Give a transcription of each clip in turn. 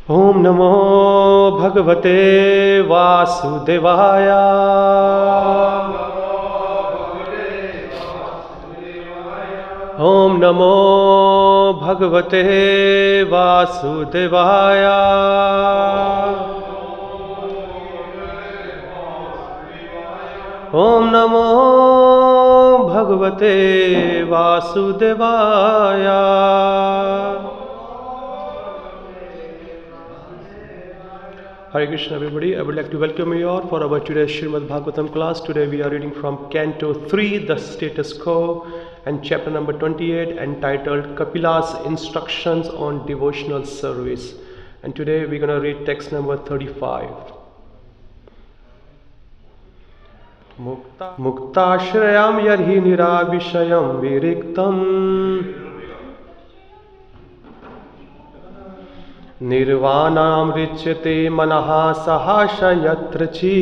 Om Namo Bhagavate Vasudevaya. Om Namo Bhagavate Vasudevaya. Om Namo Bhagavate Vasudevaya. Hare Krishna everybody, I would like to welcome you all for our today's Srimad Bhagavatam class. Today we are reading from Canto 3, the status quo, and chapter number 28 entitled Kapila's Instructions on Devotional Service. And today we're going to read text number 35. Muktashrayam yarhi nirabhishayam viriktam Nirvanam richyate manaha sahasayatra chi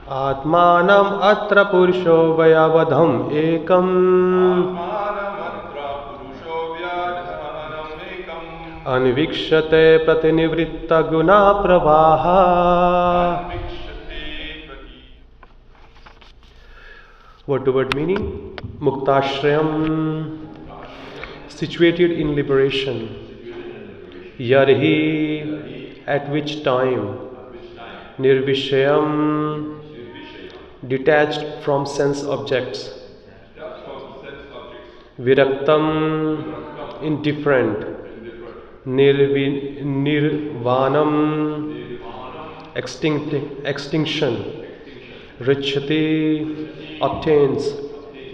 Atmanam atra purusho vayavadham ekam Anvikshate pratinivritta guna pravaha. Word to word meaning. Muktashrayam, situated in liberation. Yarhi, at which time. Nirvishayam, detached from sense objects. Viraktam, indifferent. Nirvanam, extinction. Richyati, obtains.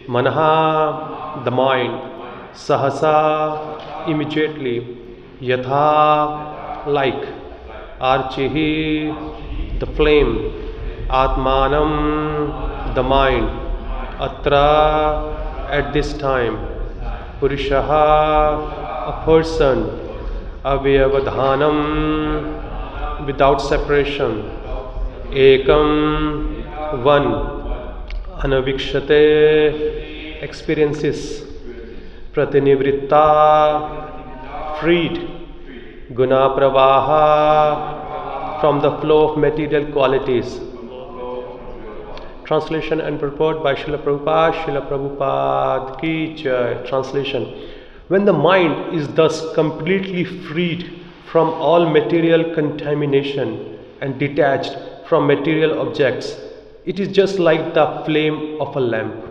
Manaha, the mind. Sahasa, immediately. Yatha, like. Archihi, the flame. Atmanam, the mind. Atra, at this time. Purushaha, a person. Avyavadhanam, without separation. Ekam, one. Anavikshate, experiences. Pratinivritta, freed. Guna pravaha, from the flow of material qualities. Translation and purport by Srila Prabhupada. Srila Prabhupada ki jai. Translation. When the mind is thus completely freed from all material contamination and detached from material objects, it is just like the flame of a lamp.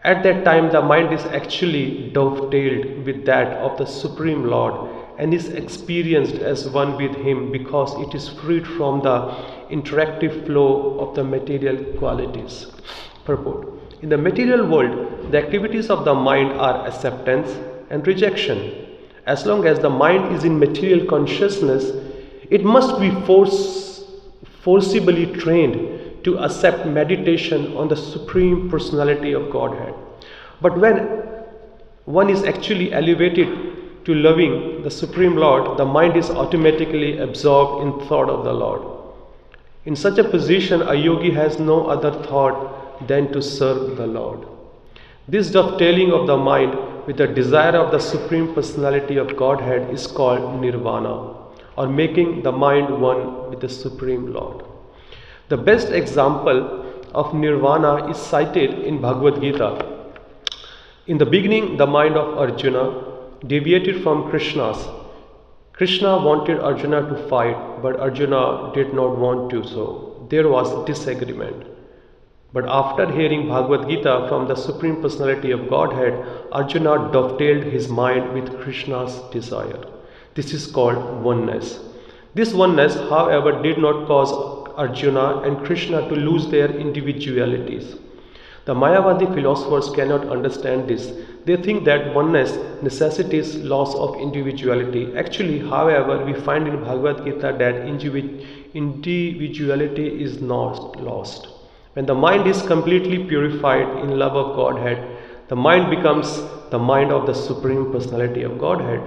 At that time, the mind is actually dovetailed with that of the Supreme Lord and is experienced as one with Him because it is freed from the interactive flow of the material qualities. Purport. In the material world, the activities of the mind are acceptance and rejection. As long as the mind is in material consciousness, it must be forcibly trained to accept meditation on the Supreme Personality of Godhead. But when one is actually elevated to loving the Supreme Lord, the mind is automatically absorbed in thought of the Lord. In such a position, a yogi has no other thought than to serve the Lord. This dovetailing of the mind with the desire of the Supreme Personality of Godhead is called nirvana, or making the mind one with the Supreme Lord. The best example of nirvana is cited in Bhagavad Gita. In the beginning, the mind of Arjuna deviated from Krishna's. Krishna wanted Arjuna to fight, but Arjuna did not want to, so there was disagreement. But after hearing Bhagavad Gita from the Supreme Personality of Godhead, Arjuna dovetailed his mind with Krishna's desire. This is called oneness. This oneness, however, did not cause Arjuna and Krishna to lose their individualities. The Mayavadi philosophers cannot understand this. They think that oneness necessitates loss of individuality. Actually, however, we find in Bhagavad Gita that individuality is not lost. When the mind is completely purified in love of Godhead, the mind becomes the mind of the Supreme Personality of Godhead.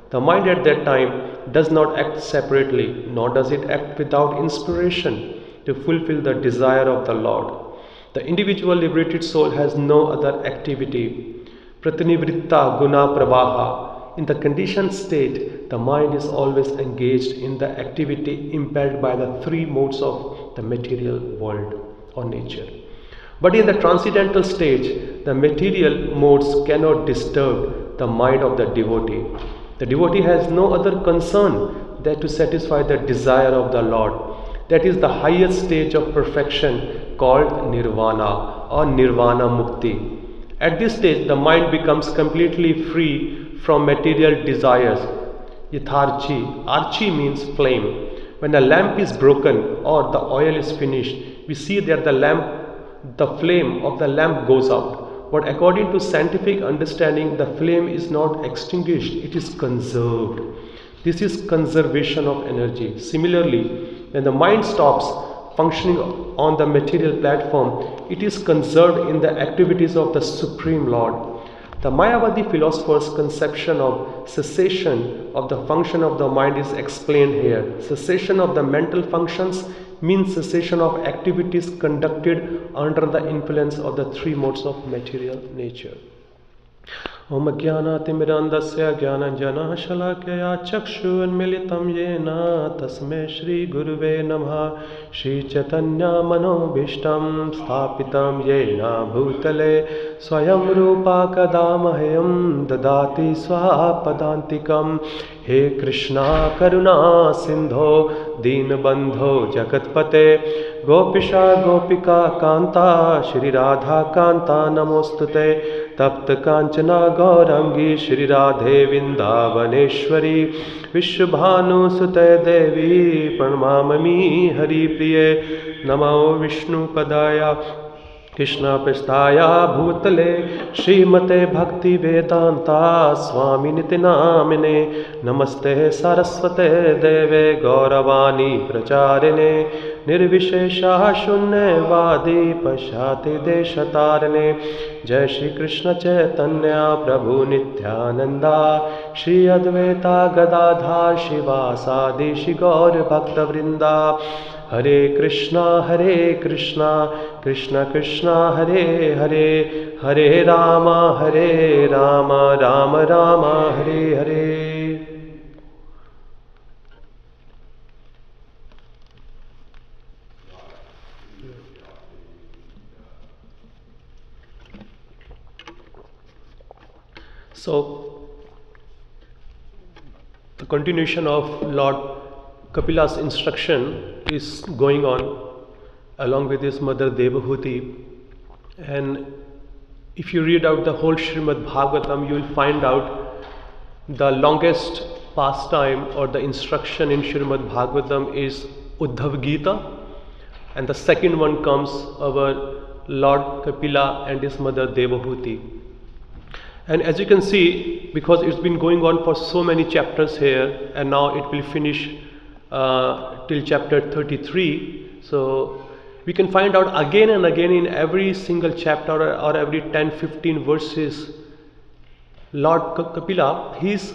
The mind at that time does not act separately, nor does it act without inspiration to fulfill the desire of the Lord. The individual liberated soul has no other activity Pratinivritta guna pravaha. In the conditioned state, the mind is always engaged in the activity impelled by the three modes of the material world or nature. But in the transcendental stage, the material modes cannot disturb the mind of the devotee. The devotee has no other concern than to satisfy the desire of the Lord. That is the highest stage of perfection called nirvana or nirvana mukti. At this stage, the mind becomes completely free from material desires. Yatharchi, archi means flame. When a lamp is broken or the oil is finished, we see that the flame of the lamp goes out. But according to scientific understanding, the flame is not extinguished, it is conserved. This is conservation of energy. Similarly, when the mind stops functioning on the material platform, it is conserved in the activities of the Supreme Lord. The Mayavadi philosopher's conception of cessation of the function of the mind is explained here. Cessation of the mental functions means cessation of activities conducted under the influence of the three modes of material nature. Om Jnanatimmirandasya Jnananjana Shalakaya Chakshunmilitam Yena Tasme Shri Guruve Namah Shri Chaitanya Manobhishtam Sthapitam Yena Bhutale Swayam Rupa Kadamahayam Dadati Swapadantikam He Krishna Karuna Sindho Deenbandho Jagatpate Gopisha Gopika Kanta Shri Radha Kanta Namostute Tapta Kanchana Gaurangi Shri Radhe Vrindavaneshwari Vishwabhanu Sute Devi Pranamami Hari Priye Namo Vishnu Padaya Krishna Prestaya Bhutale Srimate Bhakti Vedanta Swami Nitinamine Namaste Saraswate Deve Gauravani Pracharine Nirvishesha Shunne Vadi Pashati Deshatarine Jai Shri Krishna Chaitanya Prabhu Nityananda Shri Advaita Gadadhar Shivasadi Shri Gaur Bhakta Vrinda Hare Krishna, Krishna Krishna, Hare Hare, Hare Rama, Rama Rama, Hare Hare. So, the continuation of Lord Kapila's instruction is going on along with his mother Devahuti, and if you read out the whole Srimad Bhagavatam, you will find out the longest pastime or the instruction in Srimad Bhagavatam is Uddhav Gita, and the second one comes our Lord Kapila and his mother Devahuti. And as you can see, because it's been going on for so many chapters here, and now it will finish till chapter 33. So we can find out again and again in every single chapter or every 10-15 verses, Lord Kapila, he's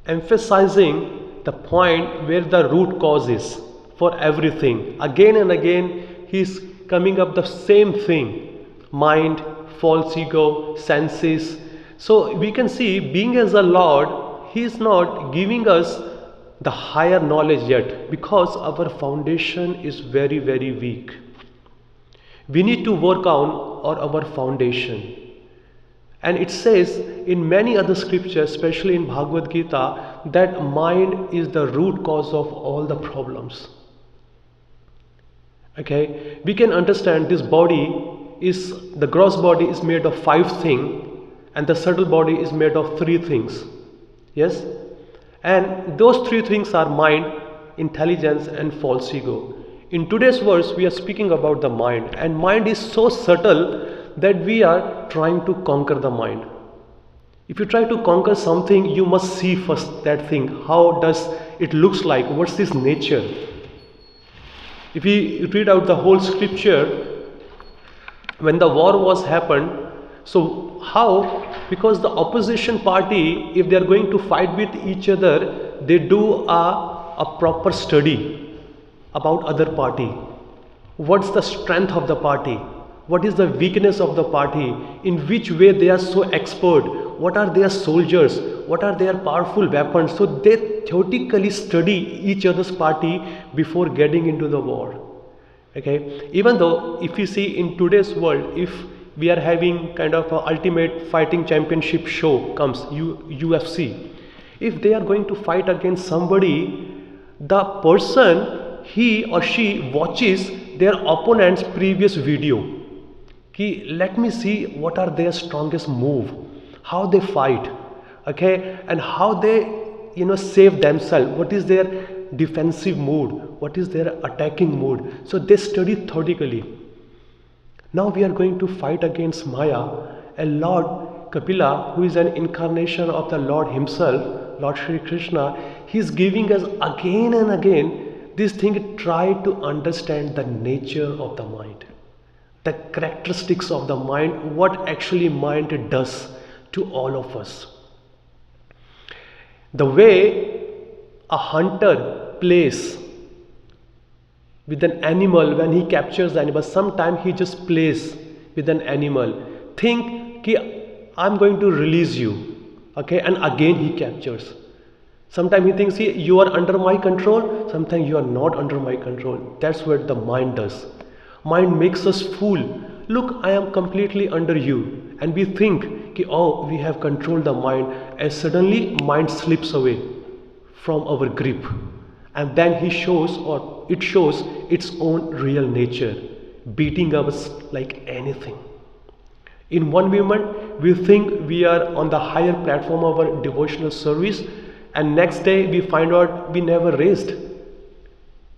emphasizing the point where the root cause is for everything. Again and again he's coming up the same thing: mind, false ego, senses. So we can see, being as a Lord, he is not giving us the higher knowledge yet, because our foundation is very, very weak. We need to work on our foundation. And it says in many other scriptures, especially in Bhagavad Gita, that mind is the root cause of all the problems. Okay, we can understand this body is, the gross body is made of 5 things, and the subtle body is made of 3 things. Yes? And those 3 things are mind, intelligence and false ego. In today's verse we are speaking about the mind, and mind is so subtle that we are trying to conquer the mind. If you try to conquer something, you must see first that thing. How does it looks like? What's its nature? If we read out the whole scripture, when the war was happened, so how? Because the opposition party, if they are going to fight with each other, they do a proper study about other party. What's the strength of the party? what is the weakness of the party, in which way they are so expert, what are their soldiers, what are their powerful weapons. So they theoretically study each other's party before getting into the war. Okay, even though if you see in today's world, if we are having kind of a ultimate fighting championship show comes, UFC, if they are going to fight against somebody, the person, he or she watches their opponent's previous video. Let me see what are their strongest move, how they fight, okay, and how they save themselves, what is their defensive mood, what is their attacking mood. So they study thoroughly. Now we are going to fight against Maya, and Lord Kapila, who is an incarnation of the Lord himself, Lord Shri Krishna, he is giving us again and again this thing, try to understand the nature of the mind, the characteristics of the mind, what actually mind does to all of us. The way a hunter plays with an animal, when he captures the animal, sometimes he just plays with an animal, think I'm going to release you, okay, and again he captures. Sometimes he thinks you are under my control, sometimes you are not under my control. That's what the mind does. Mind makes us fool. Look, I am completely under you, and we think we have controlled the mind, and suddenly mind slips away from our grip, and then it shows its own real nature, beating us like anything. In one moment we think we are on the higher platform of our devotional service, and next day we find out we never raised.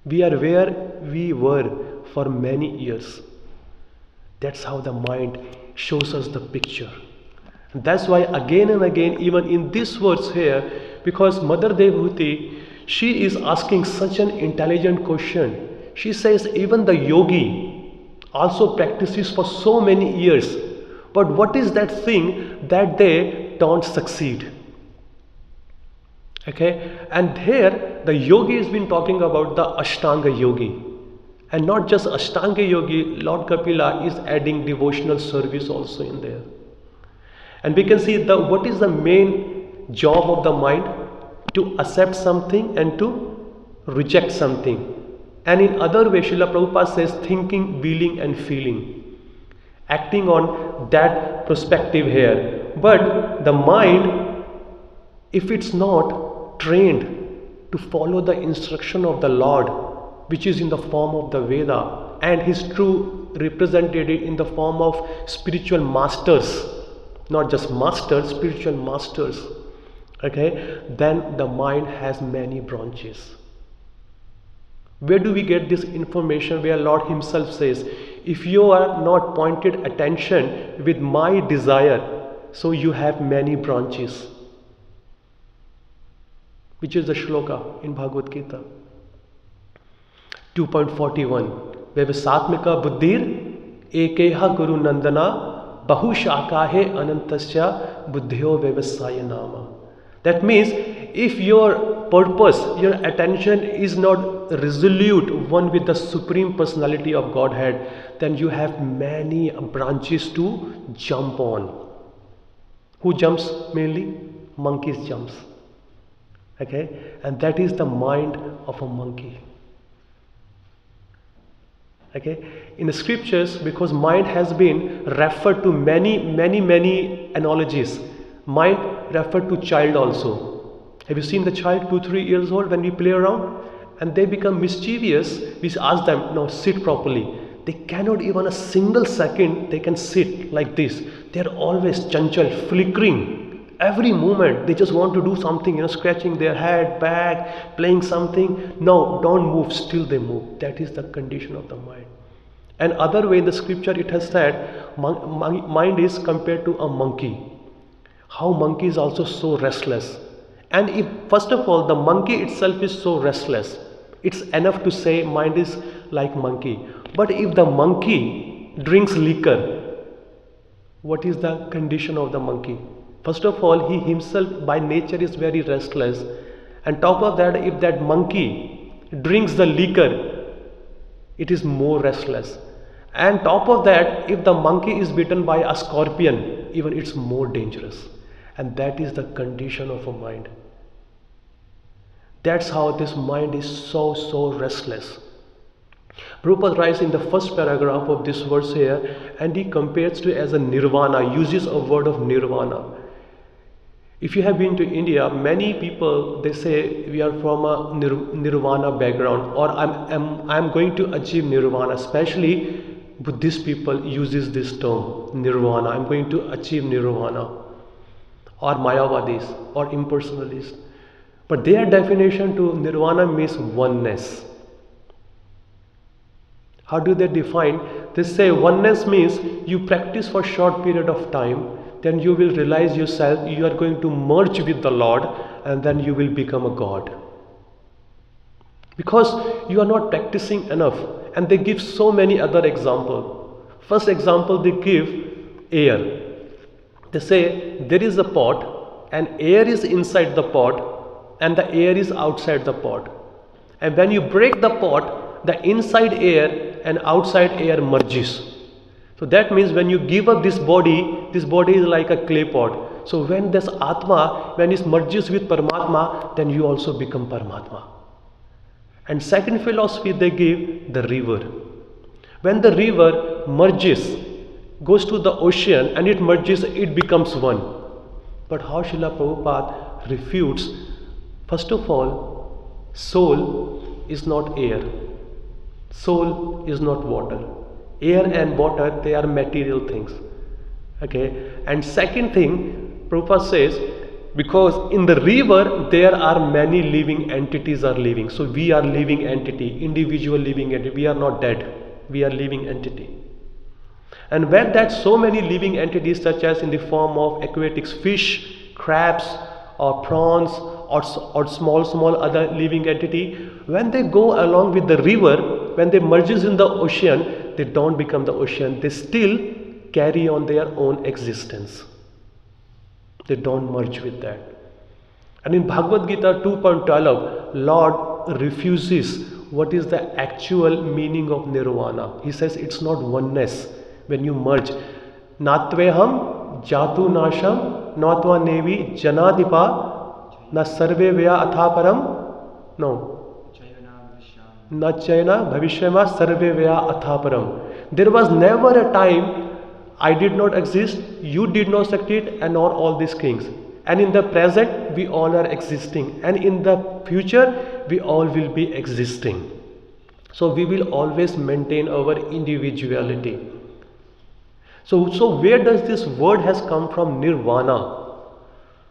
We are where we were for many years. That's how the mind shows us the picture. And that's why again and again, even in this verse here, because Mother Devhuti, she is asking such an intelligent question. She says even the yogi also practices for so many years, but what is that thing that they don't succeed? Okay, and here the yogi has been talking about the Ashtanga yogi, and not just Ashtanga yogi, Lord Kapila is adding devotional service also in there. And we can see what is the main job of the mind? To accept something and to reject something. And in other way, Srila Prabhupada says thinking, willing and feeling, acting on that perspective here. But the mind, if it's not trained to follow the instruction of the Lord, which is in the form of the Veda, and his true represented in the form of spiritual masters, not just masters, spiritual masters, okay, then the mind has many branches. Where do we get this information? Where Lord himself says, if you are not pointed attention with my desire, so you have many branches, which is the shloka in Bhagavad Gita 2.41, Vyavasatmika buddhir ekeha guru nandana bahushakahe anantasya buddhyo vyavasaya nama. That means if your purpose, your attention is not resolute one with the Supreme Personality of Godhead, then you have many branches to jump on. Who jumps mainly? Monkeys jumps. Okay, and that is the mind of a monkey. Okay, in the scriptures, because mind has been referred to many analogies. Mind referred to child also. Have you seen the child 2-3 years old when we play around and they become mischievous? We ask them, no, sit properly. They cannot even a single second they can sit like this. They are always chanchal, flickering. Every moment they just want to do something, scratching their head, back, playing something. No, don't move, still they move. That is the condition of the mind. And other way in the scripture it has said, mind is compared to a monkey. How monkey is also so restless. And if first of all the monkey itself is so restless, it's enough to say mind is like monkey. But if the monkey drinks liquor, what is the condition of the monkey? First of all, he himself by nature is very restless. And top of that, if that monkey drinks the liquor, it is more restless. And top of that, if the monkey is bitten by a scorpion, even it's more dangerous. And that is the condition of a mind. That's how this mind is so restless. Prabhupada writes in the first paragraph of this verse here, and he compares to as a nirvana, uses a word of nirvana. If you have been to India, many people, they say we are from a nirvana background, or I'm going to achieve nirvana. Especially Buddhist people uses this term nirvana. I'm going to achieve nirvana, or Mayavadis or impersonalists. But their definition to nirvana means oneness. How do they define? They say oneness means you practice for a short period of time, then you will realize yourself, you are going to merge with the Lord, and then you will become a God. Because you are not practicing enough. And they give so many other examples. First example they give, air. They say there is a pot and air is inside the pot and the air is outside the pot. And when you break the pot, the inside air and outside air merges. So that means when you give up this body is like a clay pot. So when this Atma, when it merges with Paramatma, then you also become Paramatma. And second philosophy they give, the river. When the river merges, goes to the ocean and it merges, it becomes one. But how Srila Prabhupada refutes, first of all, soul is not air. Soul is not water. Air and water, they are material things. Okay. And second thing, Prabhupada says, because in the river there are many living entities are living. So we are living entity, individual living entity. We are not dead. We are living entity. And when that so many living entities, such as in the form of aquatics, fish, crabs, or prawns, or small other living entity, when they go along with the river, when they merges in the ocean, they don't become the ocean. They still carry on their own existence. They don't merge with that. And in Bhagavad Gita 2.12, Lord refuses what is the actual meaning of nirvana. He says it's not oneness when you merge. Natveham jatu nasham natva nevi janadipa na sarve vya athaparam. No. Na chayana bhavishyama sarve vya athaparam. There was never a time I did not exist, you did not succeed, and nor all these things. And in the present, we all are existing. And in the future, we all will be existing. So we will always maintain our individuality. So where does this word has come from, nirvana?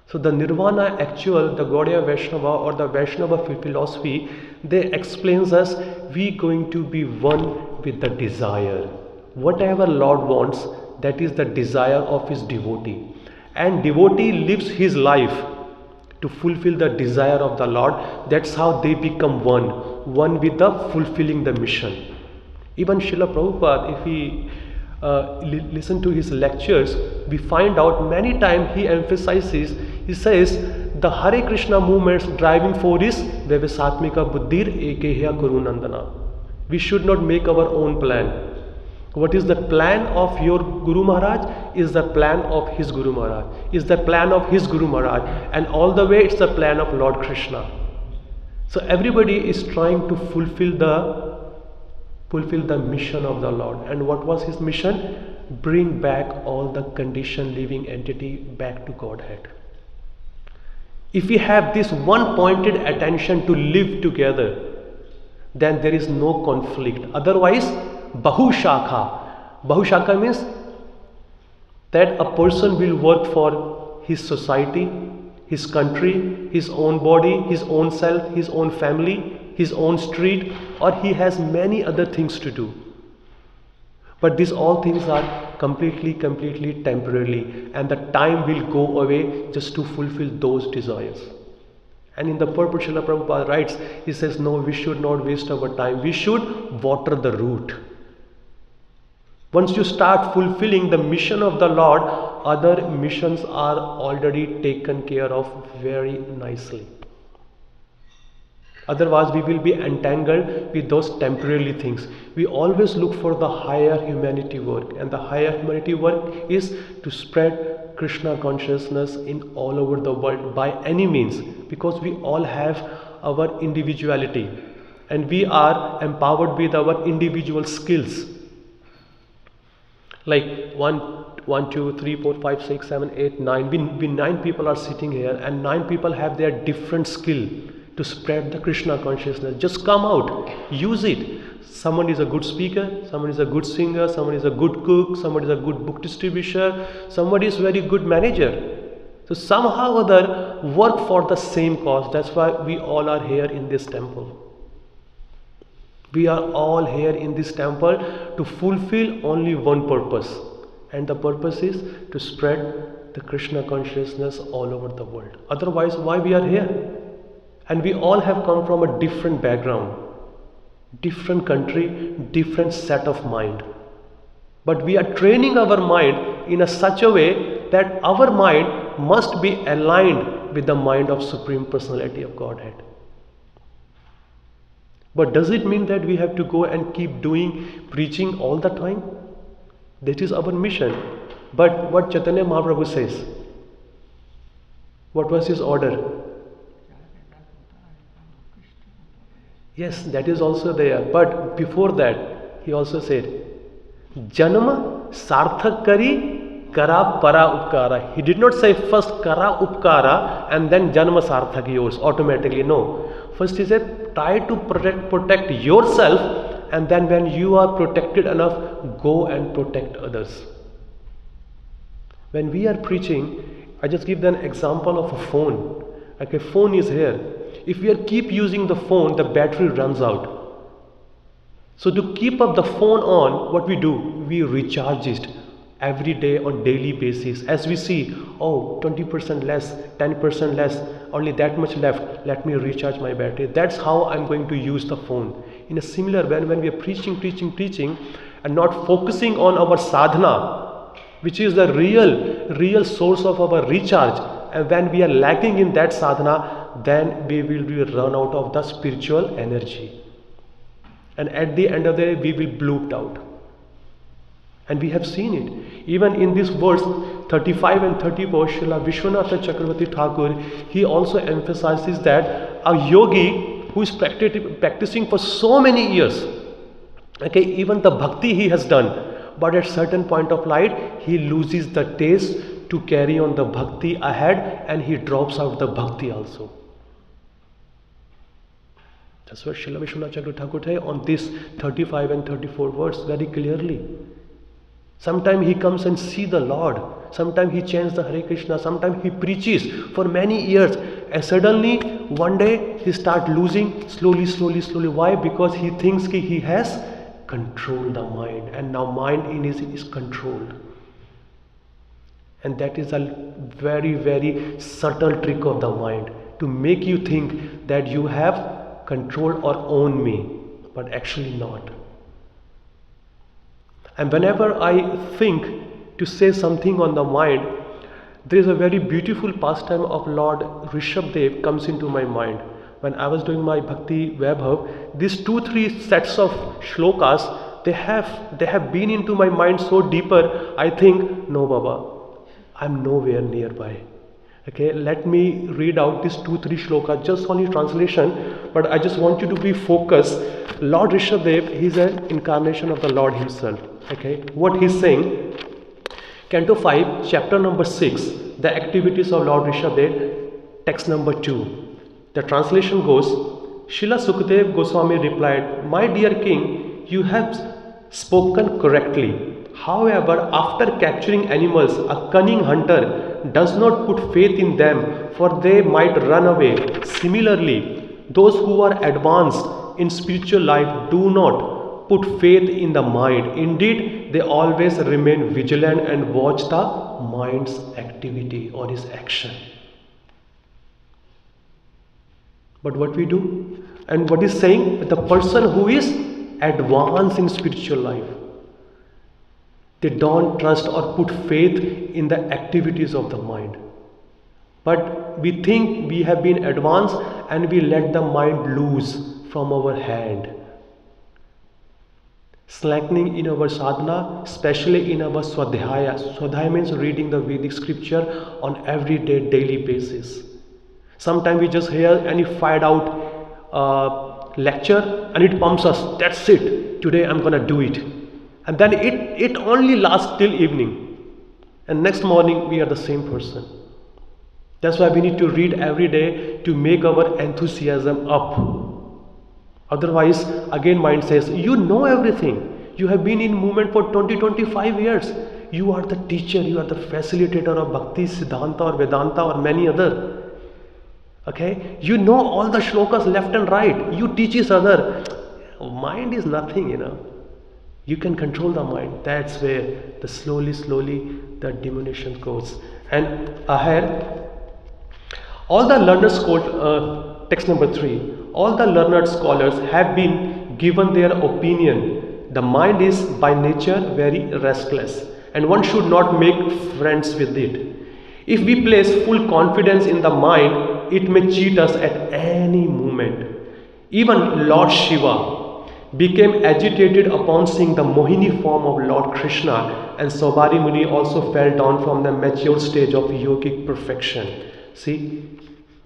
So the nirvana actual, the Gaudiya Vaishnava or the Vaishnava philosophy, they explains us, we going to be one with the desire. Whatever Lord wants, that is the desire of his devotee. And devotee lives his life to fulfill the desire of the Lord. That's how they become one with the fulfilling the mission. Even Srila Prabhupada, if we listen to his lectures, we find out many times he emphasizes, he says, the Hare Krishna movement's driving force is Vyavasatmika Buddhir Ekehya Gurunandana. We should not make our own plan. What is the plan of your Guru Maharaj is the plan of his Guru Maharaj, is the plan of his Guru Maharaj, and all the way it's the plan of Lord Krishna. So everybody is trying to fulfill the mission of the Lord. And what was his mission? Bring back all the conditioned living entity back to Godhead. If we have this one pointed attention to live together, then there is no conflict. Otherwise, Bahushakha. Bahushakha means that a person will work for his society, his country, his own body, his own self, his own family, his own street, or he has many other things to do. But these all things are completely temporarily, and the time will go away just to fulfill those desires. And in the purport, Srila Prabhupada writes, he says, no, we should not waste our time. We should water the root. Once you start fulfilling the mission of the Lord, other missions are already taken care of very nicely. Otherwise, we will be entangled with those temporary things. We always look for the higher humanity work, and the higher humanity work is to spread Krishna consciousness in all over the world by any means, because we all have our individuality and we are empowered with our individual skills. Like 1, 2, 3, 4, 5, 6, 7, 8, 9. We 9 people are sitting here, and 9 people have their different skill to spread the Krishna consciousness. Just come out, use it. Someone is a good speaker, someone is a good singer, someone is a good cook, someone is a good book distributor, somebody is very good manager. So somehow or other work for the same cause. That's why we all are here in this temple. We are all here in this temple to fulfill only one purpose, and the purpose is to spread the Krishna consciousness all over the world. Otherwise, why we are here? And we all have come from a different background, different country, different set of mind. But we are training our mind in such a way that our mind must be aligned with the mind of Supreme Personality of Godhead. But does it mean that we have to go and keep doing preaching all the time? That is our mission. But what Chaitanya Mahaprabhu says, what was his order? Yes, that is also there. But before that, he also said, Janma sarthak kari kara para upkara. He did not say first kara upkara and then janma sarthak yours automatically. No. First he said, try to protect yourself, and then when you are protected enough, go and protect others. When we are preaching, I just give them an example of a phone. Okay, phone is here. If we keep using the phone, the battery runs out. So to keep up the phone on, what we do? We recharge it every day on daily basis. As we see, oh, 20% less, 10% less, only that much left, let me recharge my battery. That's how I'm going to use the phone. In a similar way, when we are preaching and not focusing on our sadhana, which is the real source of our recharge, and when we are lacking in that sadhana, then we will be run out of the spiritual energy. And at the end of the day, we will bloop out. And we have seen it. Even in this verse 35 and 34, Srila Vishwanatha Chakravarti Thakur, he also emphasizes that a yogi who is practicing for so many years, okay, even the bhakti he has done, but at certain point of life, he loses the taste to carry on the bhakti ahead, and he drops out the bhakti also. That's what Srila Vishwanath Chakravarti Thakur says on this 35 and 34 verse very clearly. Sometimes he comes and see the Lord. Sometimes he chants the Hare Krishna. Sometimes he preaches for many years. And suddenly, one day, he starts losing slowly. Why? Because he thinks he has controlled the mind. And now mind is controlled. And that is a very subtle trick of the mind, to make you think that you have control or own me, but actually not. And whenever I think to say something on the mind, there is a very beautiful pastime of Lord Rishabdev comes into my mind. When I was doing my Bhakti Vaibhav, these 2-3 sets of shlokas, they have been into my mind so deeper, I think, no Baba, I'm nowhere nearby. Okay, let me read out these 2-3 shlokas, just only translation, but I just want you to be focused. Lord Rishabdev, he is an incarnation of the Lord himself. Okay, what he's saying, Canto 5, chapter number 6, the activities of Lord Rishabdev, text number 2. The translation goes, Srila Sukadev Goswami replied, My dear king, you have spoken correctly. However, after capturing animals, a cunning hunter does not put faith in them, for they might run away. Similarly, those who are advanced in spiritual life do not put faith in the mind. Indeed, they always remain vigilant and watch the mind's activity or his action. But what we do? And what is saying? The person who is advanced in spiritual life, they don't trust or put faith in the activities of the mind. But we think we have been advanced and we let the mind loose from our hand. Slackening in our sadhana, especially in our swadhyaya. Swadhyaya means reading the Vedic scripture on everyday, daily basis. Sometimes we just hear any fired out lecture and it pumps us. That's it. Today I'm gonna do it. And then it only lasts till evening. And next morning we are the same person. That's why we need to read every day to make our enthusiasm up. Otherwise, again mind says, you know everything. You have been in movement for 20-25 years. You are the teacher, you are the facilitator of Bhakti, Siddhanta or Vedanta or many other. Okay? You know all the shlokas left and right. You teach each other. Mind is nothing, You can control the mind. That's where the slowly the diminution goes. And ahead, all the learned scholars, text number 3, all the learned scholars have been given their opinion. The mind is by nature very restless and one should not make friends with it. If we place full confidence in the mind, it may cheat us at any moment. Even Lord Shiva became agitated upon seeing the Mohini form of Lord Krishna, and Saubhari Muni also fell down from the mature stage of yogic perfection. See,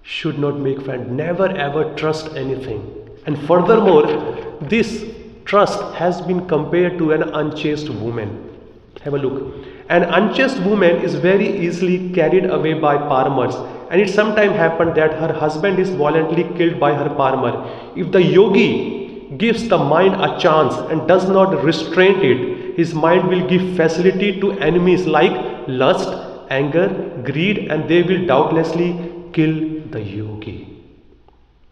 should not make friends. Never ever trust anything. And furthermore, this trust has been compared to an unchaste woman. Have a look. An unchaste woman is very easily carried away by parmars, and it sometimes happens that her husband is violently killed by her parmar. If the yogi gives the mind a chance and does not restrain it, his mind will give facility to enemies like lust, anger, greed, and they will doubtlessly kill the yogi.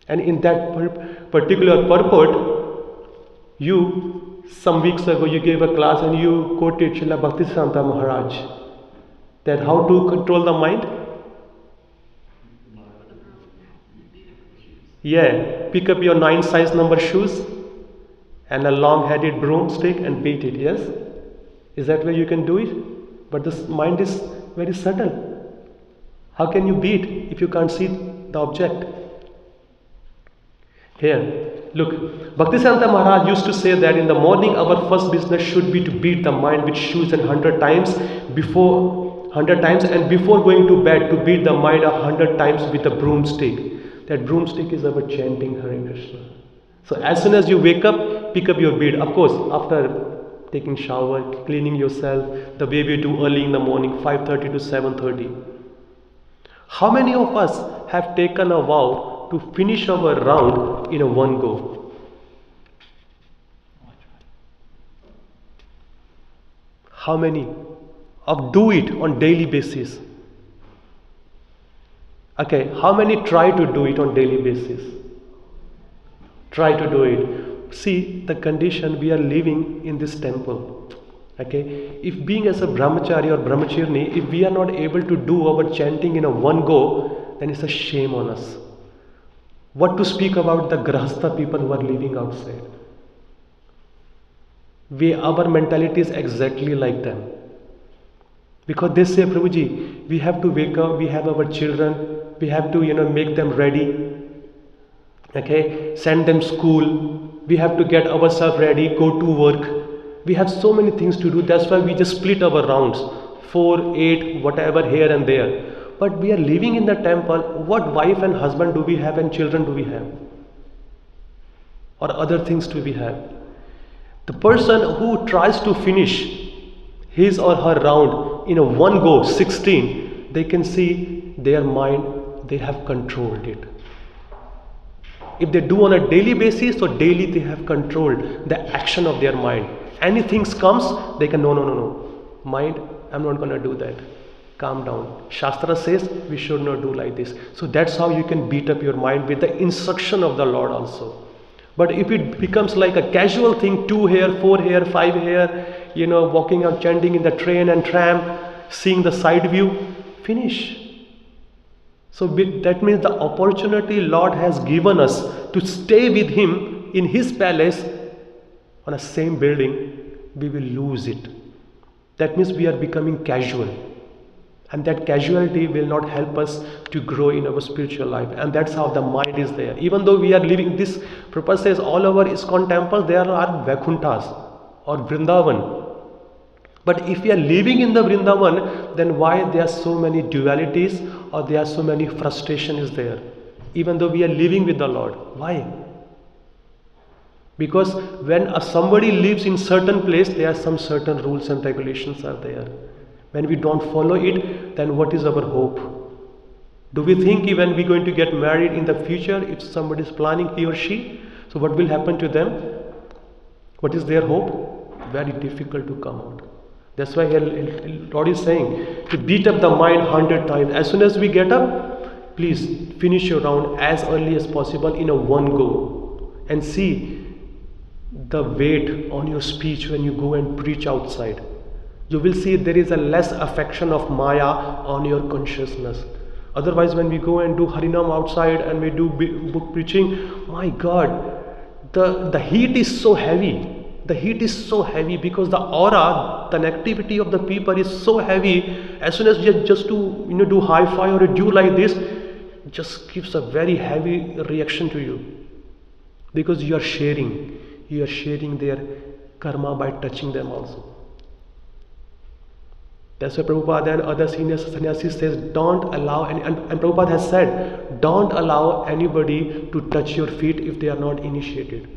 And in that particular purport, some weeks ago you gave a class and you quoted Srila Bhaktisiddhanta Maharaj that how to control the mind. Yeah, pick up your 9 size number shoes and a long-headed broomstick and beat it. Yes, is that way you can do it? But the mind is very subtle. How can you beat if you can't see the object? Here, look, Bhaktisiddhanta Maharaj used to say that in the morning our first business should be to beat the mind with shoes 100 times and before going to bed to beat the mind 100 times with a broomstick. That broomstick is our chanting Hare Krishna. So as soon as you wake up, pick up your bead. Of course, after taking shower, cleaning yourself, the way we do early in the morning, 5:30 to 7:30. How many of us have taken a vow to finish our round in a one go? How many do it on daily basis? Okay, how many try to do it on daily basis? Try to do it. See the condition we are living in this temple. Okay, if being as a brahmachari or brahmacharini, if we are not able to do our chanting in a one go, then it's a shame on us. What to speak about the grahastha people who are living outside? Our mentality is exactly like them. Because they say, Prabhuji, we have to wake up, we have our children, we have to, make them ready. Okay, send them school, we have to get ourselves ready, go to work. We have so many things to do. That's why we just split our rounds, 4, 8, whatever, here and there. But we are living in the temple. What wife and husband do we have and children do we have? Or other things do we have? The person who tries to finish his or her round in a one go, 16, they can see their mind, they have controlled it. If they do on a daily basis, so daily they have controlled the action of their mind. Anything comes, they can, no. Mind, I'm not going to do that. Calm down. Shastra says we should not do like this. So that's how you can beat up your mind with the instruction of the Lord also. But if it becomes like a casual thing, 2 here, 4 here, 5 here, walking out chanting in the train and tram, seeing the side view, finish. So that means the opportunity Lord has given us to stay with Him in His palace on a same building, we will lose it. That means we are becoming casual. And that casualty will not help us to grow in our spiritual life. And that's how the mind is there. Even though we are living, this purpose says all over ISKCON temples there are Vakunthas or Vrindavan. But if we are living in the Vrindavan, then why there are so many dualities or there are so many frustration is there? Even though we are living with the Lord. Why? Because when somebody lives in certain place, there are some certain rules and regulations are there. When we don't follow it, then what is our hope? Do we think when we're going to get married in the future, if somebody is planning, he or she, so what will happen to them? What is their hope? Very difficult to come out. That's why Lord is saying to beat up the mind 100 times. As soon as we get up, please finish your round as early as possible in a one go. And see the weight on your speech when you go and preach outside. You will see there is a less affection of Maya on your consciousness. Otherwise, when we go and do Harinam outside and we do book preaching, my God, the heat is so heavy. The heat is so heavy because the aura, the negativity of the people is so heavy. As soon as you just do hi-fi or do like this, it just gives a very heavy reaction to you. Because you are sharing their karma by touching them also. That's why Prabhupada and other senior sannyasis says, don't allow, and Prabhupada has said, don't allow anybody to touch your feet if they are not initiated.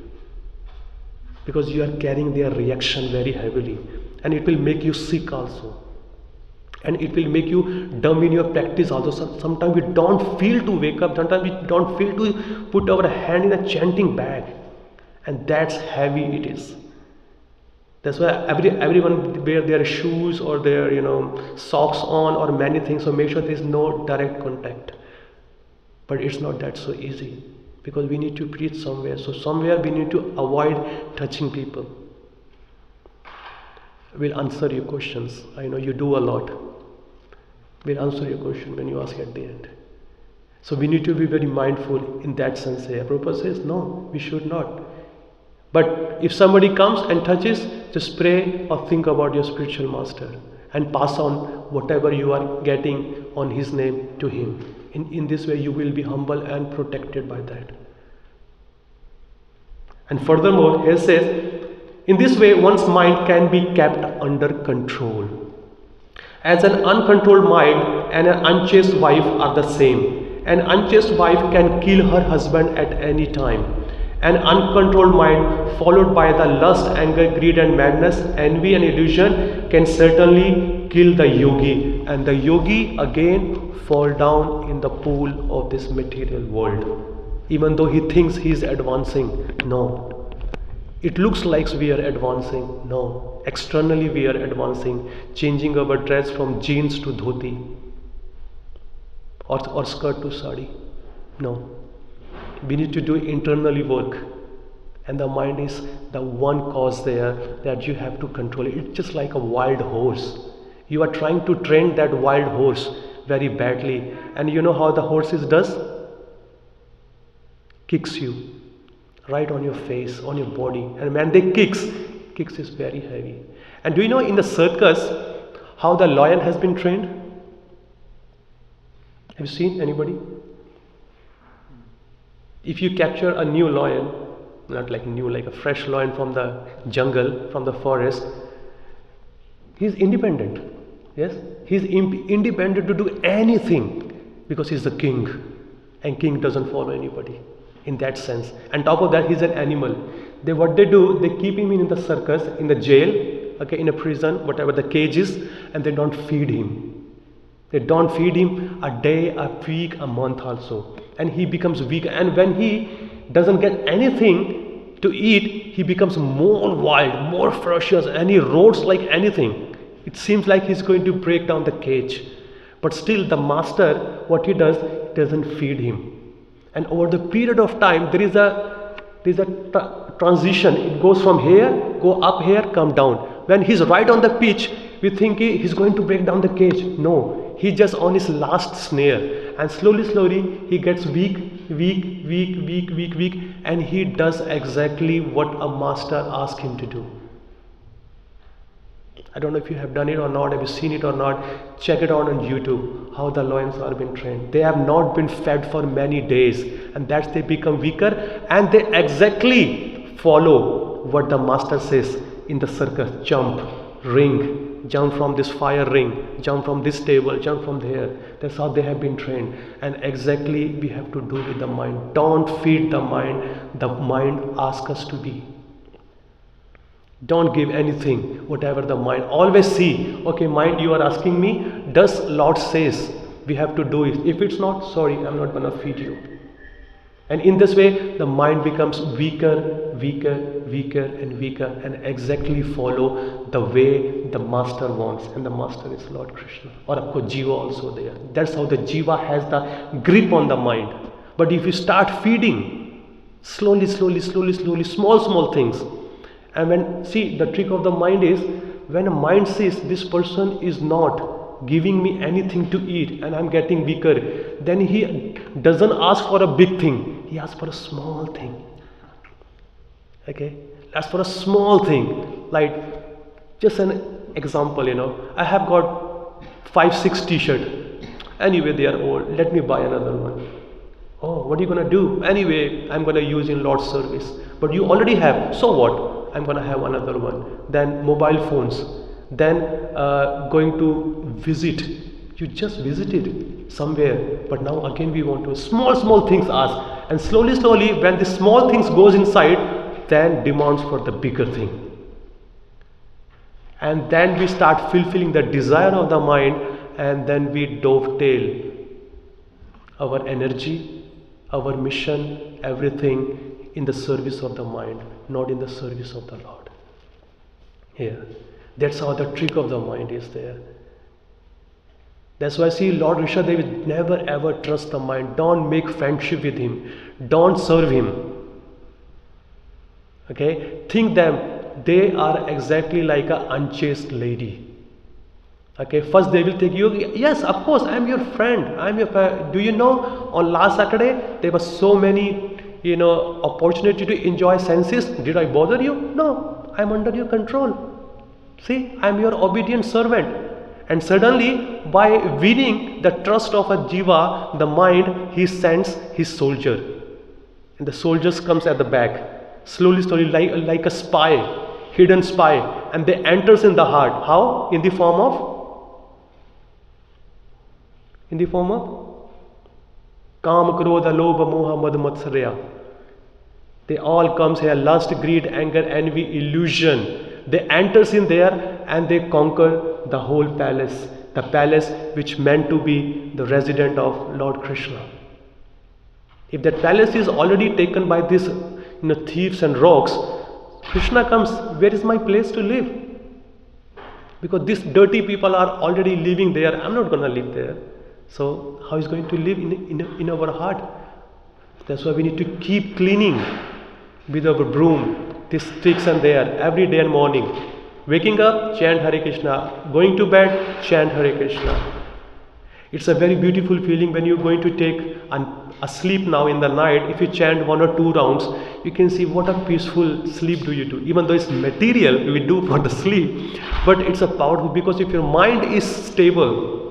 Because you are carrying their reaction very heavily. And it will make you sick also. And it will make you dumb in your practice also. Sometimes we don't feel to wake up. Sometimes we don't feel to put our hand in a chanting bag. And that's heavy it is. That's why everyone wear their shoes or their socks on or many things. So make sure there is no direct contact. But it's not that so easy. Because we need to preach somewhere. So somewhere we need to avoid touching people. We'll answer your questions. I know you do a lot. We'll answer your question when you ask at the end. So we need to be very mindful in that sense here. Prabhupada says, no, we should not. But if somebody comes and touches, just pray or think about your spiritual master and pass on whatever you are getting on his name to him. In this way you will be humble and protected by that. And furthermore, he says, in this way one's mind can be kept under control. As an uncontrolled mind and an unchaste wife are the same. An unchaste wife can kill her husband at any time. An uncontrolled mind followed by the lust, anger, greed and madness, envy and illusion can certainly kill the yogi. And the yogi again fall down in the pool of this material world. Even though he thinks he is advancing, no. It looks like we are advancing, no. Externally we are advancing, changing our dress from jeans to dhoti or skirt to sari. No. We need to do internally work. And the mind is the one cause there that you have to control it. It's just like a wild horse. You are trying to train that wild horse very badly. And you know how the horses does? Kicks you right on your face, on your body. And when they kicks is very heavy. And do you know in the circus how the lion has been trained? Have you seen anybody? If you capture a new lion, not like new, like a fresh lion from the jungle, from the forest, he's independent. Yes, he's independent to do anything because he's the king, and king doesn't follow anybody in that sense. And top of that, he's an animal. What they do, they keep him in the circus, in the jail, okay, in a prison, whatever the cage is, and they don't feed him. They don't feed him a day, a week, a month also. And he becomes weak. And when he doesn't get anything to eat, he becomes more wild, more ferocious, and he roars like anything. It seems like he's going to break down the cage. But still the master, what he does, doesn't feed him. And over the period of time, there is a transition. It goes from here, go up here, come down. When he's right on the pitch, we think he's going to break down the cage. No. He's just on his last snare, and slowly he gets weak, and he does exactly what a master asks him to do. I don't know if you have done it or not, have you seen it or not, check it out on YouTube, how the lions are being trained. They have not been fed for many days, and that's they become weaker, and they exactly follow what the master says in the circus. Jump, ring, jump from this fire ring, jump from this table, jump from there. That's how they have been trained. And exactly we have to do with the mind. Don't feed the mind. The mind asks us to be. Don't give anything, whatever the mind. Always see, okay, mind, you are asking me, does Lord says we have to do it? If it's not, sorry, I'm not going to feed you. And in this way, the mind becomes weaker, weaker, weaker and weaker, and exactly follow the way the master wants. And the master is Lord Krishna. Or of course, Jiva also there. That's how the Jiva has the grip on the mind. But if you start feeding, slowly, small things. And when, see, the trick of the mind is, when a mind says this person is not giving me anything to eat and I'm getting weaker, then he doesn't ask for a big thing, he asks for a small thing. Okay, ask for a small thing. Like, just an example, I have got 5-6 t-shirts. Anyway, they are old, let me buy another one. Oh, what are you going to do? Anyway, I'm going to use in Lord's service. But you already have, so what? I'm going to have another one. Then mobile phones. Then going to visit. You just visited somewhere, but now again we want to small things ask. And slowly when the small things goes inside, then demands for the bigger thing. And then we start fulfilling the desire of the mind, and then we dovetail our energy, our mission, everything in the service of the mind, not in the service of the Lord. Here, that's how the trick of the mind is there. That's why I see Lord Rishabh will never ever trust the mind. Don't make friendship with him. Don't serve him. Okay? Think them, they are exactly like an unchaste lady. Okay, first they will take you, yes, of course, I am your friend. I am your friend. Do you know, on last Saturday, there were so many opportunity to enjoy senses. Did I bother you? No, I am under your control. See, I am your obedient servant. And suddenly, by winning the trust of a jiva, the mind, he sends his soldier. And the soldiers comes at the back, slowly, like a spy, hidden spy. And they enters in the heart. How? In the form of? Kam, Krodha, Lobha, Moha, Mad, Matsarya. They all comes here, lust, greed, anger, envy, illusion. They enters in there and they conquer the whole palace. The palace which meant to be the resident of Lord Krishna. If that palace is already taken by these thieves and rogues, Krishna comes, where is my place to live? Because these dirty people are already living there. I'm not going to live there. So how is going to live in our heart? That's why we need to keep cleaning with our broom, these sticks and there, every day and morning. Waking up, chant Hare Krishna. Going to bed, chant Hare Krishna. It's a very beautiful feeling when you're going to take a sleep now in the night. If you chant 1 or 2 rounds, you can see what a peaceful sleep do you do. Even though it's material we do for the sleep, but it's a powerful, because if your mind is stable,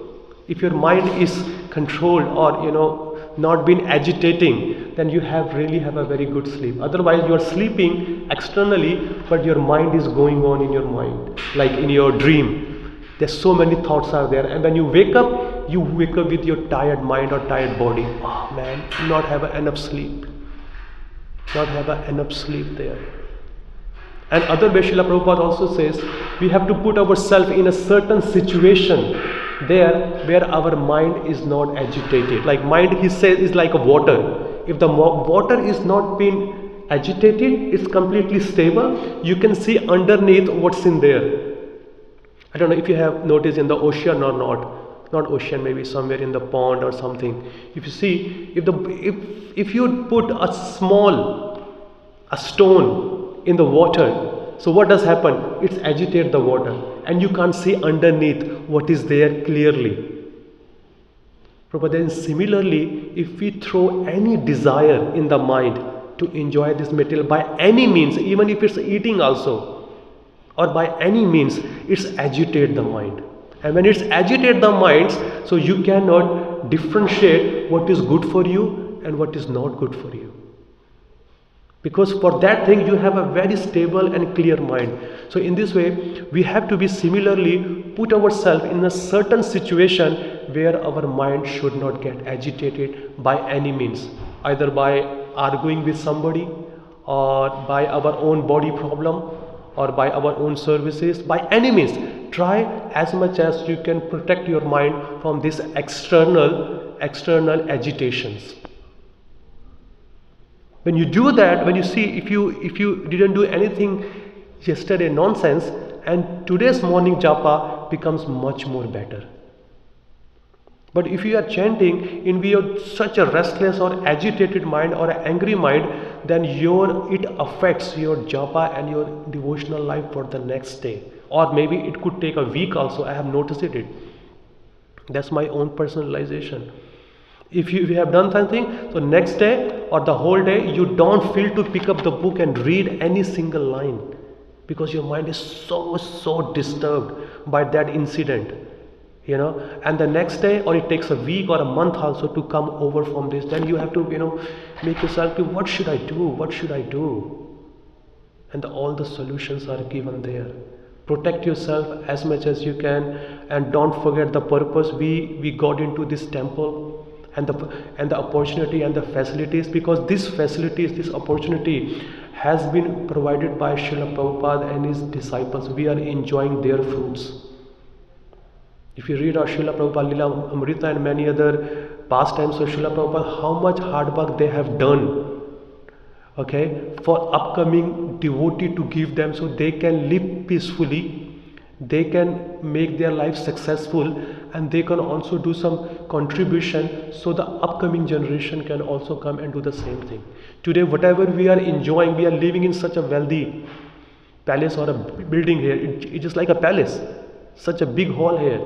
if your mind is controlled or not been agitating, then you really have a very good sleep. Otherwise you are sleeping externally, but your mind is going on in your mind, like in your dream. There's so many thoughts are there, and when you wake up with your tired mind or tired body. Oh man, not have enough sleep. Not have enough sleep there. And other way, Srila Prabhupada also says, we have to put ourselves in a certain situation there where our mind is not agitated. Like mind, he says, is like a water. If the water is not being agitated, it's completely stable, you can see underneath what's in there. I don't know if you have noticed in the ocean or not ocean, maybe somewhere in the pond or something. If you see, if you put a stone in the water, so what does happen? It's agitate the water and you can't see underneath what is there clearly. But then similarly, if we throw any desire in the mind to enjoy this material by any means, even if it's eating also, or by any means, it's agitate the mind. And when it's agitate the minds, so you cannot differentiate what is good for you and what is not good for you. Because for that thing you have a very stable and clear mind. So in this way, we have to be similarly put ourselves in a certain situation where our mind should not get agitated by any means, either by arguing with somebody, or by our own body problem, or by our own services. By any means, try as much as you can protect your mind from these external agitations. When you do that, when you see, if you didn't do anything yesterday nonsense, and today's morning japa becomes much more better. But if you are chanting in with such a restless or agitated mind or an angry mind, then it affects your japa and your devotional life for the next day. Or maybe it could take a week also. I have noticed it. That's my own personalization. If you have done something, so next day or the whole day, you don't feel to pick up the book and read any single line, because your mind is so disturbed by that incident, and the next day, or it takes a week or a month also to come over from this, then you have to make yourself, what should I do, and all the solutions are given there. Protect yourself as much as you can, and don't forget the purpose we got into this temple, and the opportunity and the facilities, because this opportunity has been provided by Srila Prabhupada and his disciples. We are enjoying their fruits. If you read our Srila Prabhupada Lila Amrita and many other pastimes of Srila Prabhupada, how much hard work they have done, for upcoming devotee to give them, so they can live peacefully, they can make their life successful, and they can also do some contribution, so the upcoming generation can also come and do the same thing. Today, whatever we are enjoying, we are living in such a wealthy palace or a building here. It is like a palace, such a big hall here,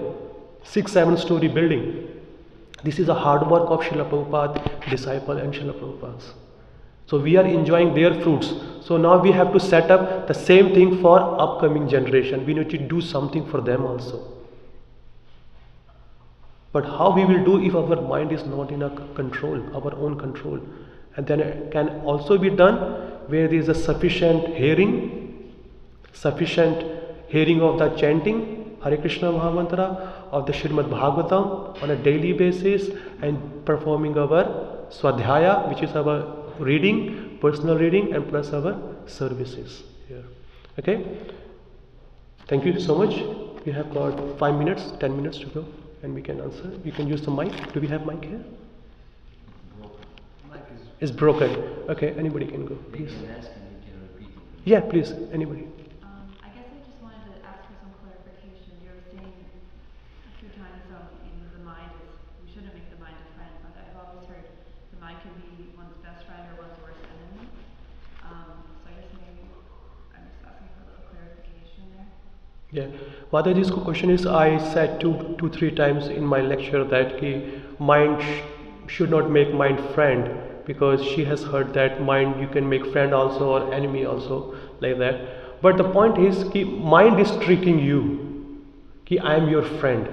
6-7 story building. This is a hard work of Srila Prabhupada disciple and Srila Prabhupada's. So we are enjoying their fruits. So now we have to set up the same thing for upcoming generation. We need to do something for them also. But how we will do if our mind is not in our control, our own control? And then it can also be done where there is a sufficient hearing of the chanting Hare Krishna Mahamantra of the Srimad Bhagavatam on a daily basis, and performing our Swadhyaya, which is our reading, personal reading, and plus our services here. Okay? Thank you so much. We have got 5 minutes, 10 minutes to go, and we can answer. You can use the mic. Do we have mic here? Mic is broken. Okay, anybody can go, please. Yeah, please, anybody. I guess I just wanted to ask for some clarification. You were saying a few times the mind is, we shouldn't make the mind a friend, but I've always heard the mind can be one's best friend or one's worst enemy. So I guess maybe I'm just asking for a little clarification there. Yeah, Mataji's question is, I said two, 3 times in my lecture that mind should not make mind friend, because she has heard that mind you can make friend also or enemy also, like that. But the point is, mind is tricking you. I am your friend,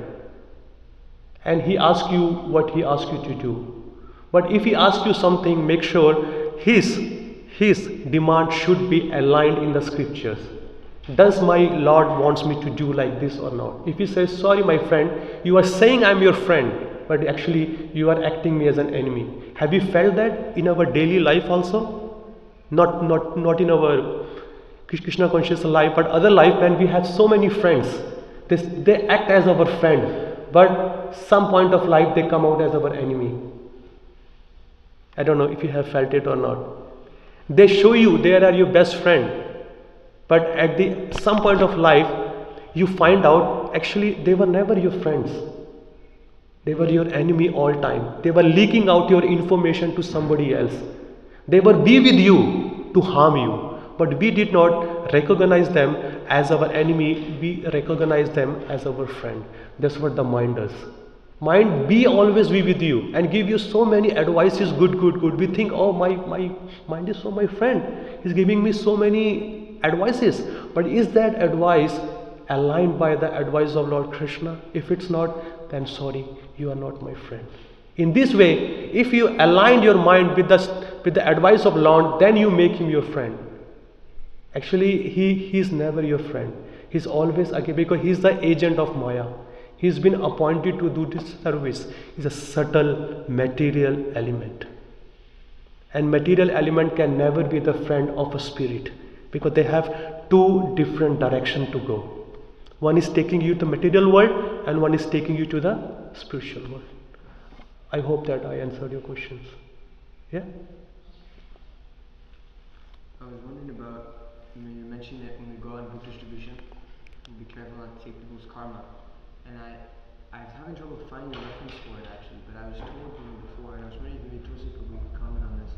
and he asks you what he asks you to do. But if he asks you something, make sure his demand should be aligned in the scriptures. Does my Lord wants me to do like this or not? If he says, sorry my friend, you are saying I'm your friend, but actually you are acting me as an enemy. Have you felt that in our daily life also? Not in our Krishna conscious life, but other life, when we have so many friends. They act as our friend, but some point of life they come out as our enemy. I don't know if you have felt it or not. They show you they are your best friend, but at some point of life, you find out actually they were never your friends. They were your enemy all time. They were leaking out your information to somebody else. They were be with you to harm you. But we did not recognize them as our enemy. We recognize them as our friend. That's what the mind does. Mind always be with you and give you so many advices, good. We think, oh, my mind is so my friend. He's giving me so many advices, but is that advice aligned by the advice of Lord Krishna? If it's not, then sorry, you are not my friend. In this way, if you align your mind with the advice of Lord, then you make him your friend. Actually, he is never your friend. He's always again, because he's the agent of Maya. He's been appointed to do this service. He's a subtle material element. And material element can never be the friend of a spirit, because they have two different directions to go. One is taking you to the material world, and one is taking you to the spiritual world. I hope that I answered your questions. Yeah? I was wondering about, you mentioned that when we go on book distribution, we'll be careful not to take people's karma. And I was having trouble finding a reference for it actually, but I was told before, and I was wondering if maybe Tulsi could comment on this.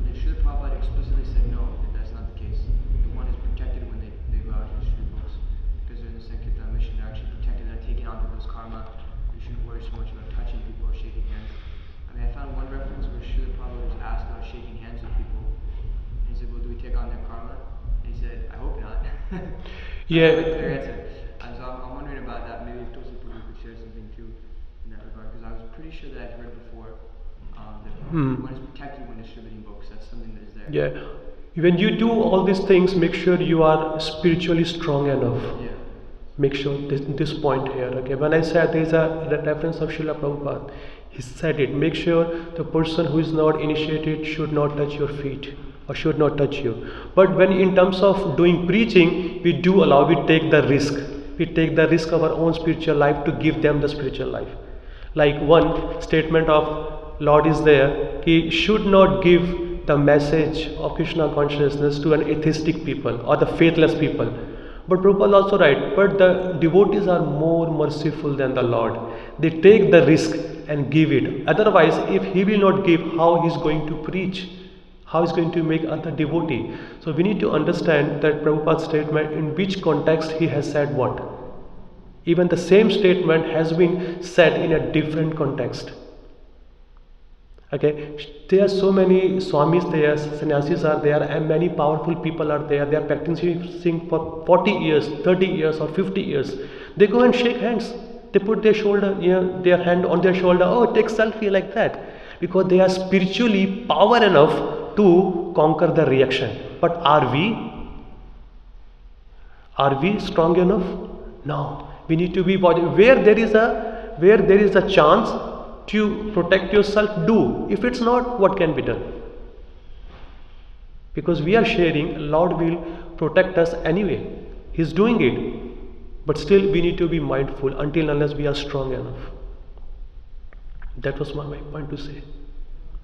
But the Srila Prabhupada explicitly said no, that that's not the case. The one is protected when they go out to distribute books. Because they're in the Sankirtan mission, they're actually protected, they're taking on people's karma. You shouldn't worry so much about touching people or shaking hands. I mean, I found one reference where Srila Prabhupada was asked about shaking hands with people. And he said, well, do we take on their karma? And he said, I hope not. Yeah. Clear answer. So I'm wondering about that. Maybe if Tulsi could share something too in that regard. Because I was pretty sure that I've heard before that one is protected when distributing books. That's something that is there. Yeah. When you do all these things, make sure you are spiritually strong enough. Yeah. Make sure this point here. Okay. When I said there is a reference of Srila Prabhupada, he said it. Make sure the person who is not initiated should not touch your feet or should not touch you. But when in terms of doing preaching, we do allow, we take the risk. We take the risk of our own spiritual life to give them the spiritual life. Like one statement of Lord is there, he should not give the message of Krishna consciousness to an atheistic people or the faithless people. But Prabhupada also right, but the devotees are more merciful than the Lord. They take the risk and give it. Otherwise, if he will not give, how he is going to preach? How is going to make other devotee? So we need to understand that Prabhupada's statement, in which context he has said what. Even the same statement has been said in a different context. Okay, there are so many swamis there, sannyasis are there, and many powerful people are there. They are practicing for 40 years, 30 years, or 50 years. They go and shake hands. They put their shoulder, their hand on their shoulder. Oh, take selfie like that, because they are spiritually power enough to conquer the reaction. But are we? Are we strong enough? No. We need to be where there is a chance to protect yourself, do. If it's not, what can be done? Because we are sharing, Lord will protect us anyway. He's doing it. But still we need to be mindful until unless we are strong enough. That was my point to say.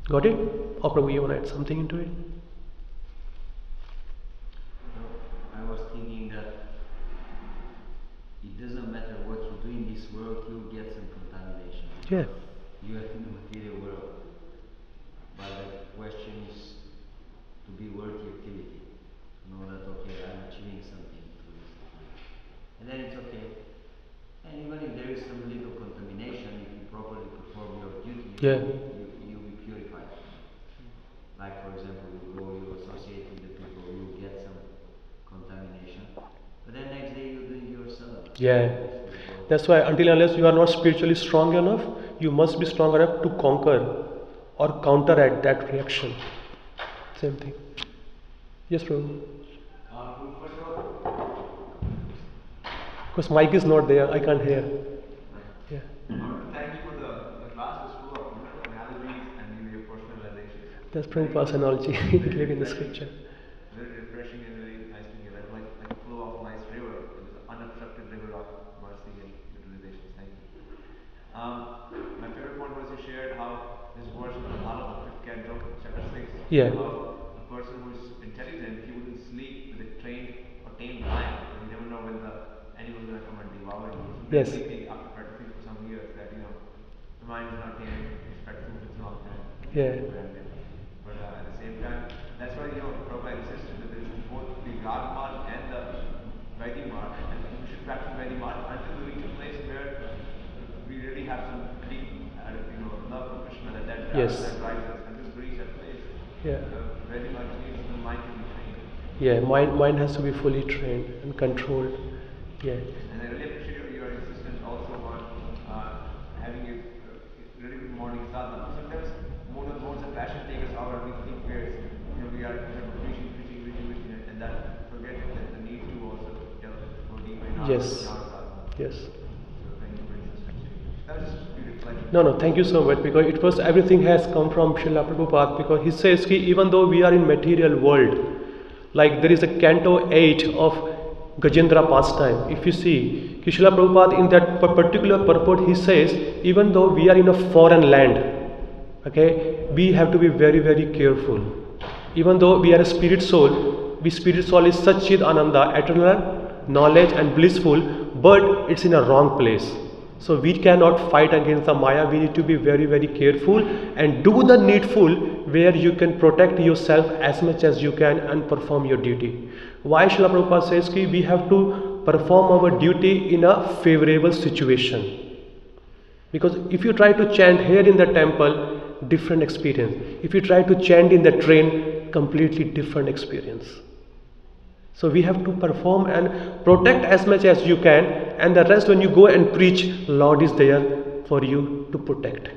Got it? Or Prabhu, you want to add something into it? I was thinking that it doesn't matter what you do in this world, you'll get some contamination. Yeah. You are in the material world. But the question is to be worthy activity. Know that, okay, I'm achieving something through this. And then it's okay. And even if there is some little contamination, if you properly perform your duty, you'll be purified. Like, for example, you associate with the people, you get some contamination. But then next day you're doing yourself. Yeah. That's why until unless you are not spiritually strong enough, you must be strong enough to conquer or counteract that reaction. Same thing. Yes, Prabhu. Because mic is not there, I can't hear. Yeah. Thank you for the class is full of analogies and your personalization. That's Prabhupada's analogy given in the scripture. Very refreshing and very nice to hear that. Like the flow of a nice river. It is an unobstructed river of mercy and utilization. Thank you. My favorite point was you shared how this verse of the Bhagavad, the fifth canto, chapter 6. Yeah. How a person who is intelligent, he wouldn't sleep with a trained or tamed lion. You never know when the animal is going to come and devour you. So Yes. Think after practicing for some years that the mind is not tamed, it's practicing for a long time. Yeah. But at the same time, that's why Prabhupada insisted that there is both the Rag Marg and the Vaidhi Marg, and we should practice Vaidhi Marg until we reach a place where we really have some deep, love for Krishna that Yes. drives us. Until we reach that place, Yeah. Vaidhi Marg means the mind can be trained. Yeah, mind has to be fully trained and controlled. Yeah. And I really appreciate your insistence also on having a really good morning sadhana. Sometimes modes of passion take us out and we think we are preaching, and that forget the need to also delve more deeper in our Yes. sadhana. Yes. So thank you for your insistence. That was just a reflection. No, thank you so much, because it was everything has come from Srila Prabhupada, because he says ki even though we are in material world, like there is a canto 8 of Gajendra pastime. If you see, Srila Prabhupada in that particular purport, he says even though we are in a foreign land, okay, we have to be very, very careful. Even though we are a spirit soul, spirit soul is Satchid Ananda, eternal, knowledge and blissful, but it's in a wrong place. So we cannot fight against the Maya. We need to be very, very careful and do the needful, where you can protect yourself as much as you can and perform your duty. Why Srila Prabhupada says ki we have to perform our duty in a favorable situation. Because if you try to chant here in the temple, different experience. If you try to chant in the train, completely different experience. So we have to perform and protect as much as you can, and the rest when you go and preach, Lord is there for you to protect.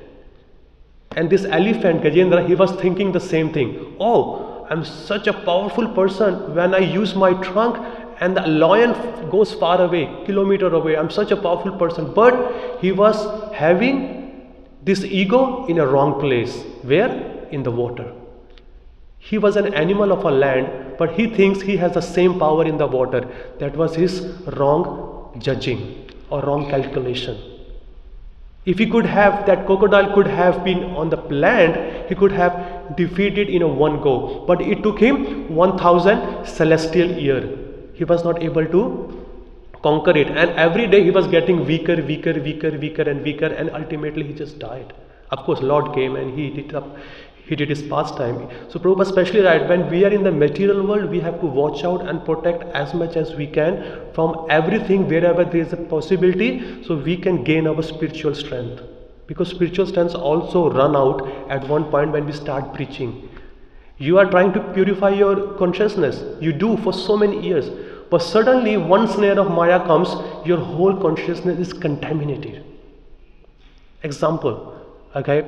And this elephant, Gajendra, he was thinking the same thing. Oh, I'm such a powerful person when I use my trunk and the lion goes far away, kilometer away. I'm such a powerful person. But he was having this ego in a wrong place. Where? In the water. He was an animal of a land, but he thinks he has the same power in the water. That was his wrong judging or wrong calculation. If he could have, that crocodile could have been on the land, he could have defeated in a one go. But it took him 1000 celestial years. He was not able to conquer it. And every day he was getting weaker, and ultimately he just died. Of course, Lord came and he did his pastime. So Prabhupada especially right, when we are in the material world, we have to watch out and protect as much as we can from everything wherever there is a possibility, so we can gain our spiritual strength. Because spiritual strengths also run out at one point when we start preaching. You are trying to purify your consciousness. You do for so many years. But suddenly one snare of Maya comes, your whole consciousness is contaminated. Example. Okay,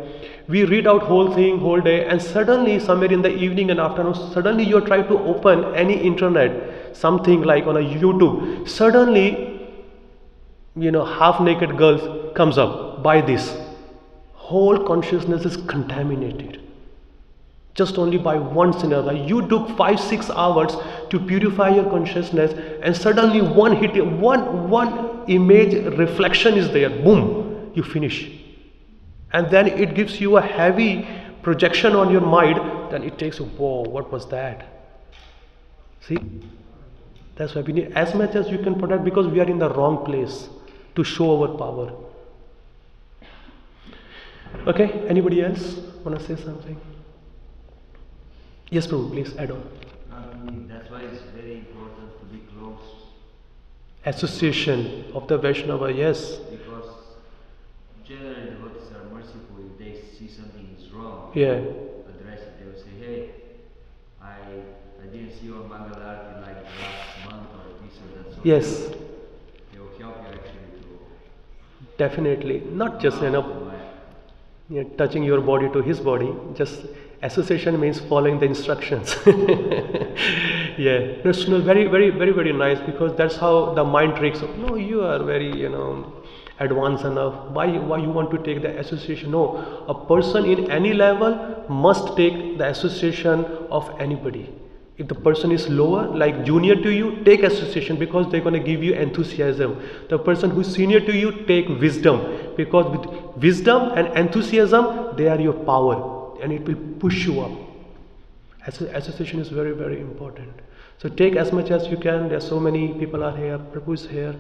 we read out whole thing, whole day, and suddenly somewhere in the evening and afternoon, suddenly you're trying to open any internet, something like on a YouTube, suddenly, half naked girls comes up. By this, whole consciousness is contaminated. Just only by one scenario. You took 5-6 hours to purify your consciousness, and suddenly one image reflection is there. Boom, you finish. And then it gives you a heavy projection on your mind. Then it takes, whoa, what was that? See? That's why we need as much as you can protect, because we are in the wrong place to show our power. Okay, anybody else want to say something? Yes, Prabhu, please add on. That's why it's very important to be close. Association of the Vaishnava, yes. Because generally devotees are merciful. If they see something is wrong, Yeah. address it. They will say, hey, I didn't see you on Mangalarti like last month or this or that. So Yes. they will help you actually to Definitely. Not just, touching your body to his body. Just association means following the instructions. Yeah. That's very, very, very, very nice, because that's how the mind tricks. No, you are very, advanced enough. Why you want to take the association? No. A person in any level must take the association of anybody. If the person is lower, like junior to you, take association, because they're going to give you enthusiasm. The person who's senior to you, take wisdom, because with wisdom and enthusiasm, they are your power, and it will push you up. Association is very, very important. So take as much as you can. There are so many people are here, Prabhu is here.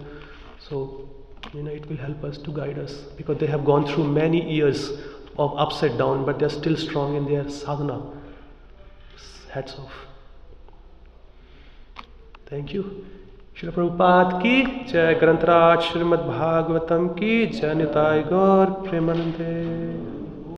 So, it will help us to guide us, because they have gone through many years of ups and downs, but they're still strong in their sadhana. Hats off. Thank you. Srila Prabhupada ki jai, Granth Raj Srimad Bhagavatam ki jai, Nitai Gaur Premanande.